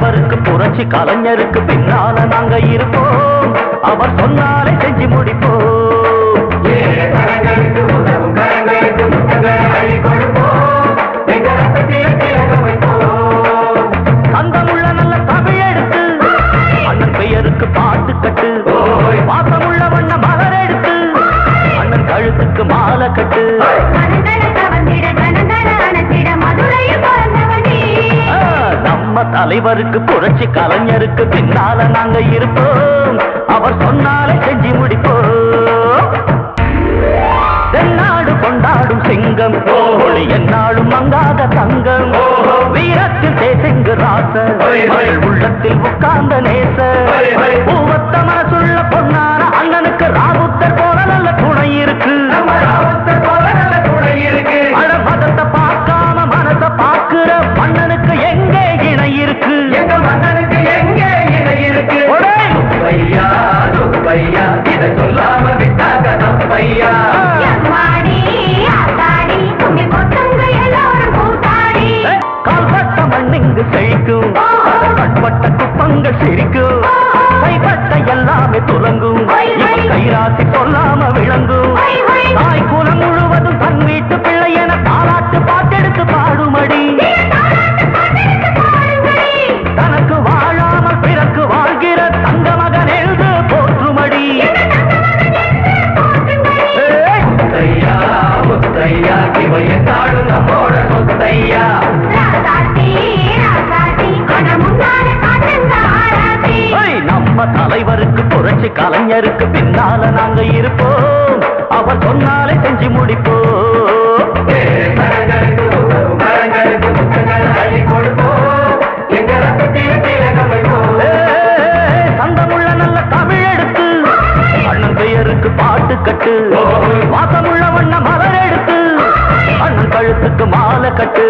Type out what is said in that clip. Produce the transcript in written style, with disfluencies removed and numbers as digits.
தலைவருக்கு புரட்சி கலைஞருக்கு பின்னால நாங்க இருப்போம். அவர் சொன்னாலே செஞ்சு முடிப்போம். அந்தமுள்ள நல்ல தமிழெடுத்து அண்ணன் பெயருக்கு பாட்டு கட்டு. வாசமுள்ள வண்ண மலர் எடுத்து அண்ணன் கழுத்துக்கு மாலை கட்டு. நம்ம தலைவருக்கு புரட்சி கலைஞருக்கு பின்னால நாங்க இருப்போம். அவர் சொன்னாலே செஞ்சு முடிப்போம். தென்னாடு கொண்டாடும் சிங்கம் ஒளி என்னாலும் மங்காத தங்கம். வீரத்தில் தேசெங்கு ராச உள்ளத்தில் உட்கார்ந்த நேச பூவத்த மனசுள்ள பொன்னான அண்ணனுக்கு ராவுத்தர் போல நல்ல துணை இருக்கு. அட மதத்தை பார்க்காம மனசை பார்க்கிற மன்னனுக்கு எங்கே இணை இருக்கு? எங்க மன்னனுக்கு எங்கே இணை இருக்கு? இதை சொல்லாம விட்டாங்க நம்பையா. கால்பட்ட மண்ணிங்கு செழிக்கும், கட்பட்ட குப்பங்கள் சிரிக்கும், கைப்பட்ட எல்லாமே துலங்கும், கைராசி சொல்லாம விளங்கும். தாய் குலம் முழுவதும் தன் வீட்டு பிள்ளை என தாலாட்டு பாட்டெடுத்து பாடுமடி. தனக்கு வாழாமல் பிறக்கு வாழ்கிற தங்க மகன் எழுது போற்றுமடி. முத்தையா இவைய தாடு நம்மோட முத்தையா. நம்ம தலைவருக்கு புரட்சி கலைஞருக்கு பின்னால நாங்க இருப்போம். அவர் சொன்னாலே செஞ்சு முடிப்போம். சந்தமுள்ள நல்ல தமிழ் எடுத்து அண்ணன் பெயருக்கு பாட்டு கட்டு. வாசமுள்ள வண்ண மலர் எடுத்து அண்ணன் கழுத்துக்கு மாலை கட்டு.